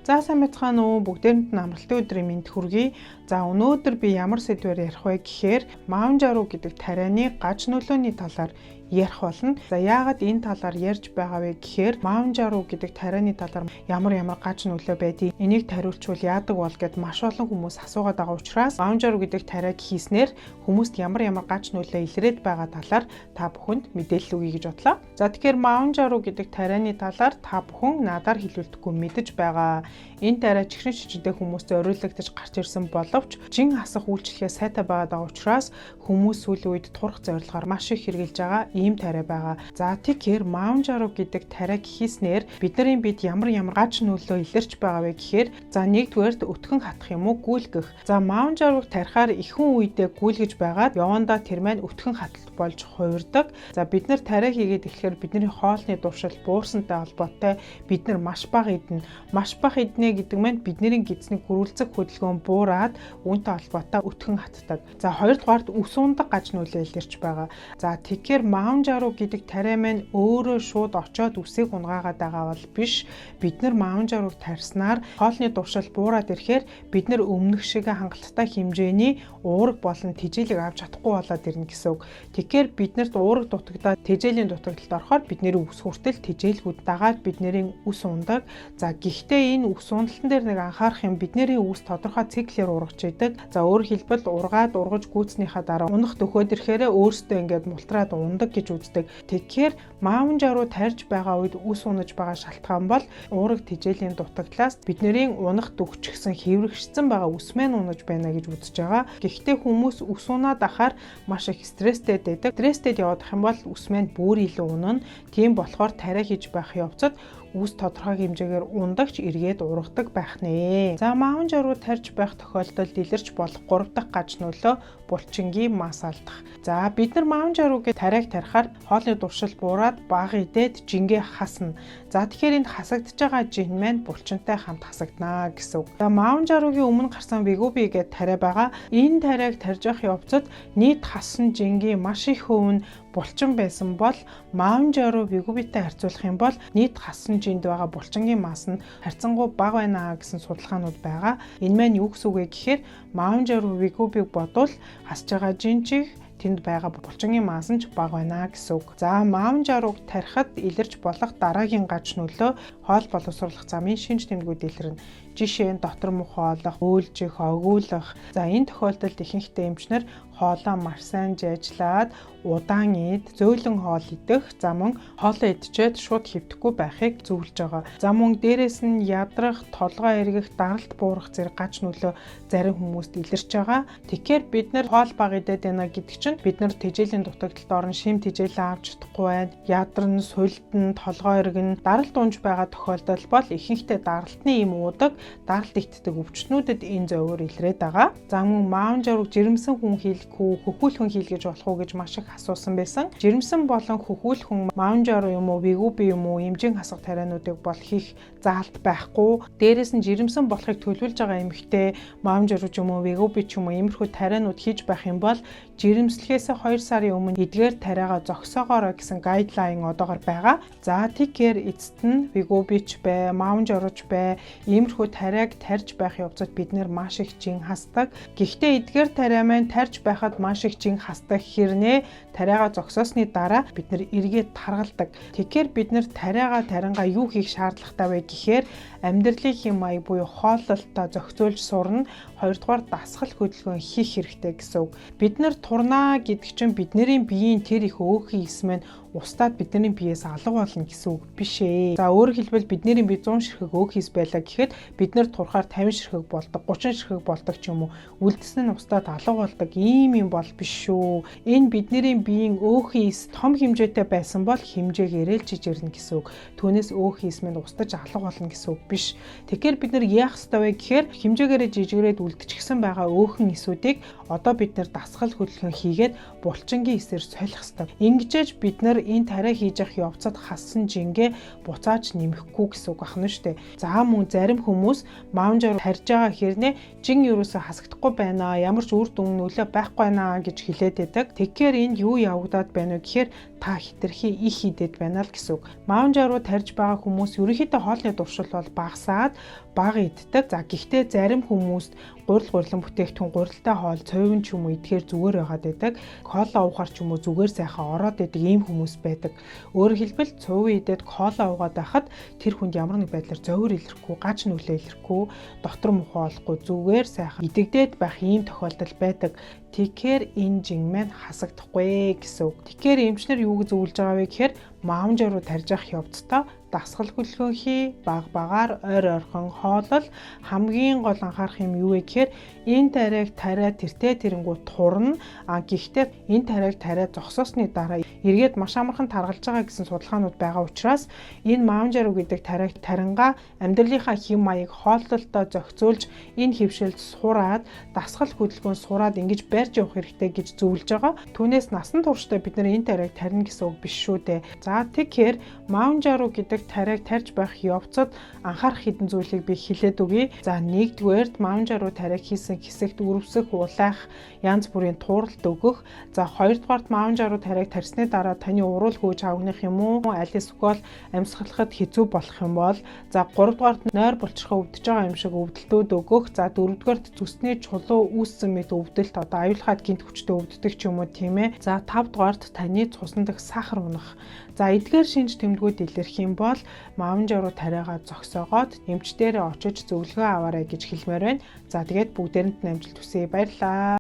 За сайн байцгаана уу? Бүгдээрэнд нь амралтын өдрийн мэнд хүргэе. За өнөөдөр би ямар сэдвээр ярих вэ гэхээр Маунжару гэдэг тарианы гаж нөлөөний талаар ярих болно. За яагаад энэ талаар ярьж байгаа вэ гэхээр Маунжару гэдэг тарианы талаар ямар гаж нөлөө байдгийг энийг тариулчвал яадаг бол гэд маш олон хүмүүс асуугаад байгаа учраас Маунжару гэдэг тариаг хийснээр хүмүүст ямар гаж нөлөө илрээд байгаа талаар та бүхэнд мэдээлэл өгье гэж бодлоо. За тэгэхээр Маунжару гэдэг тарианы талаар та бүхэн надаар хэлүүлдэхгүй мэдэж байгаа. Энэ тариа чихрэн шижинтэй хүмүүст зориулагдаж гарч ирсэн боловч жин хасах үйлчлэгээ сайтай байгаа учраас хүмүүс сүүлийн үед турах зорилгоор маш их хэрэгжилж байгаа ийм тариа байгаа. За тэгэхээр Маунжару гэдэг тариаг хийснээр бидний бид ямар гаж нөлөө илэрч байгаа вэ гэхээр за нэгдүгээрт өтгөн хатах юм уу гүйлгэх. За Маунжаруг тарихаар ихэнх үедээ гүйлгэж байгаад явандаа тэр маань өтгөн хаталт болж хувирдаг. За бид нар тариа хийгээд эхлэхээр бидний хоолны дуршил буурсантай холбоотой бид нар маш бага идэнэ. Маш бага идэнэ гэдэг маань бидний гидсний гөрүүлзэх хөдөлгөөн буураад үүнтэй холбоотой өтгөн хатдаг. За хоёрдугаарт үс ундаг гаж нөлөө илэрч байгаа. За тэгэхээр Маунжару гэдэг тариа маань өөрөө шууд очоод үсийг унгаагаад байгаа бол биш. Бид нар Маунжаруг тарьснаар хоолны дуршил буураад ирэхээр бид нар өмнөх шиг хангалттай хэмжээний уураг болон тэжээлийг авч чадахгүй болоод ирнэ гэсэн үг. Тэгэхээр биднэрт уураг дутагдаад тэжээлийн дутагдалд орохоор бидний үс хүртэл тэжээлгүүд дагаад бидний үс ундаг. За гэхдээ энэ үс ундалтан дээр нэг анхаарах юм бидний үс тодорхой циклээр ургаж идэг. За өөрөөр хэлбэл ургаад ургаж гүйцснийхаа дараа унах төхөөд ирэхээр өөртөө ингээд мултраад ундаг гэж үздэг. Тэгэхээр Маунжару тарьж байгаа үед үс унаж байгаа шалтгаан бол уураг тэжээлийн дутагдлаас бидний унах дөгчгсөн хэврэгшсэн байгаа үс мэн унаж байна гэж үзэж байгаа. Гэхдээ хүмүүс үс унаад ахаар маш их стресстэй байдаг. Стресстэй яваад ах юм бол үс мэн бүр илүү унана. Тийм болохоор тариа хийж байх явцад үс тодорхой хэмжээгээр ундагч эргээд ургадаг байх нэ. За Маунжару тарьж байх тохиолдолд илэрч болох 3 дахь гаж нөлөө булчингийн мас алдах. За бид нар Маунжару гэдэг тариаг тарихаар хоолны дуршил буураад бага идээд жингээ хасна. За тэгэхээр энд хасагдж байгаа жин маань булчинтай хамт хасагдана гэсэн үг. За Маунжаругийн өмнө гарсан Вигуби гэдэг тариа байгаа. Энэ тариаг тарьж явах явцад нийт хассан жингийн маш их хөв нь булчин байсан бол Маунжару Вигубитэй харьцуулах юм бол нийт хассан жинд байгаа булчингийн мас нь харьцангуй бага байна гэсэн судалгаанууд байгаа. Энэ маань юу гэсэн үг вэ гэхээр Маунжару Вигубиг бодвол хасж байгаа жин чих тэнд байгаа булчингийн мас нь ч бага байна гэсэн үг. За Маунжаруг тарихад илэрч болох дараагийн гаж нөлөө хоол боловсруулах замын шинж тэмдгүүд илэрнэ. Жишээ нь дотор мөх хооллох, өөлжих, огуулах. За энэ тохиолдолд ихэнхдээ эмчнэр хоолоо маш сайн жаажлаад удаан ид, зөөлөн хоол идэх, за мөн хоолоо идчихэд шууд хэвдэхгүй байхыг зөвлөж байгаа. За мөн дээрэс нь ядрах, толгой эргэх, даралт буурах зэрэг гаж нөлөө зарим хүмүүст илэрч байгаа. Тэгэхээр бид нар хоол бага идээд байна гэдэг чинь бид нар тэжээлийн дутагдалд орон шим тэжээлээ авч чадахгүй байна. Ядарн, султан, толгой эргэн, даралт унж байгаа тохиолдол бол ихэнхдээ даралтны им уудаг, даралт игтдэг өвчтнүүдэд энэ зовөр илрээд байгаа. За мөн Маунжаруг жирэмсэн хүн хийлгэх үү, хөхүүлхэн хийлгэж болох уу гэж маш их асуусан байсан. Жирэмсэн болон хөхүүлхэн Маунжару юм уу, Вигуби юм уу, эмжин хасах тариануудыг бол хийх заалт байхгүй. Дээрээс нь жирэмсэн болохыг төлөвлөж байгаа эмэгтэй Маунжару ч юм уу, Вигуби ч юм уу иймэрхүү тарианууд хийж байх юм бол жирэмслэхээс 2 сарын өмнө эдгээр тариагаа зогсоогоорой гэсэн гайдлайн одоогор байгаа. За тэгэхээр эцэст нь Вигубич бай, Маунжаруч бай иймэрхүү тариаг тарьж байх явцад бид нэр маш их жин хасдаг. Гэхдээ эдгээр тариа маань тарьж байхад маш их жин хасдаг хэрнээ тариагаа зогсоосны дараа бид нэр эргээд таргалдаг. Тэгэхээр бид нэр тариагаа тариангаа юу хийх шаардлагатай вэ гэхээр амьдралын хэм маяг буюу хооллолтоо зохицуулж сурна. Хоёрдугаар дасгал хөдөлгөөн хийх хэрэгтэй гэсэн үг. Бид нар турнаа гэдэг чинь бидний биеийн тэр их өөхий эс маань устдаад бидний биеэс алга болно гэсэн үг биш ээ. За өөрөөр хэлбэл бидний бие 100 ширхэг өөхийс байлаа гэхэд бид нар турхаар 50 ширхэг болдог, 30 ширхэг болдог ч юм уу. Үлдсэн нь устдаад алга болдог ийм юм бол биш шүү. Энэ бидний биеийн өөхийс том хэмжээтэй байсан бол хэмжээг эрэлжиж ирнэ гэсэн үг. Түүнээс өөхийс маань устдаж алга болно гэсэн үг биш. Тэгэхээр бид нар яах ёстой вэ гэхээр хэмжээгээрээ жижигрээд үлдчихсэн байгаа өөхөн эсүүдийг одоо бид нар дасгал хөдөлгөөн хийгээд булчингийн эсээр солих ёстой. Ингэжээж бид нар Тэгэхээр энэ тариа хийж явах явцад хассан жингээ буцааж нэмэхгүй гэсэн үг ахна шүү дээ. За мөн зарим хүмүүс маунжаар тарьж байгаа хэрнээ жин ерөөсөө хасагдахгүй байна. Ямар ч үр дүн нөлөө байхгүй байна гэж хэлээд байдаг. Тэгэхээр энд юу явагдаад байна вэ гэхээр та хитрхи их хідэд байна л гэсэн үг. Маунжаа руу тарьж байгаа хүмүүс ерөнхийдөө хоолны дуршил бол багасаад бага иддэг. За гэхдээ зарим хүмүүст гурилан бүтээгдэхүүн гурилтай хоол цовин ч юм уу идэхээр зүгээр байгаад байдаг. Кола уухаар ч юм уу зүгээр сайхан ороод идэг ийм хүмүүс байдаг. Өөрөөр хэлбэл цовин идээд кола уугаад байхад тэр хүнд ямар нэг байдлаар зовир илэрхгүй, гач нүлээ илэрхгүй, дотор мухаа олохгүй зүгээр сайхан идэгдээд байх ийм тохиолдол байдаг. Тэгэхээр энэ жин маань хасагдахгүй гэсэн үг. Тэгэхээр эмчнэр юу гэж зөвлөж байгаа вэ гэхээр маунжаа руу тарьж явах явцдаа дасгал хөдөлгөөнхий багаар ойр ойрхон хоолол хамгийн гол анхаарах юм юу вэ гэхээр энэ тариаг тариа тэртээ тэрэнгүү турна. Гэхдээ энэ тариаг тариа зогсоосны дараа эргээд маш амархан таргалж байгаа гэсэн судалгаанууд байгаа учраас энэ маунжаа руу гэдэг тариаг тарингаа амьдралынхаа хэм маяг хооллолтоо зохицуулж энэ хөвшилд сураад дасгал хөдөлгөөн сураад ингэж барьж явах хэрэгтэй гэж зөвлөж байгаа. Түүнээс насан туршдаа бид нар энэ тариаг тарина гэсэн үг биш шүү дээ. За тэгэхээр маунжаа руу гэдэг тариаг тарьж байх явцад анхаарах хэдэн зүйлийг би хэлээд өгье. За нэгдүгээрт маунжаа руу тариаг хийсэн хэсэгт үрвсэх, улайх, янз бүрийн тууралт өгөх. За хоёрдугаарт маунжаа руу тариаг тарьсны дараа таны уруул хөөж хавгнах юм уу? Аль эсвэл амьсгалахад хэцүү болох юм бол за гуравдугаарт нойр булчирхаа өвдөж байгаа юм шиг өвдөлтүүд өгөх. За дөрөвдүгээрт зүсний чулуу үүссэн мэт өвдөлт одоо аюулхайд гинт хүчтэй өвддөг ч юм уу тийм ээ. За тавдугаарт таны цусан дэх сахар унах. За эдгээр шинж тэмдгүүд илэрх юм бол маунжаа руу тариагаа зогсоогоод эмчдэрээ очиж зөвлөгөө аваарай гэж хэлмээр байна. За тэгээд бүгдээрэнд нь амжилт хүсье. Баярлалаа.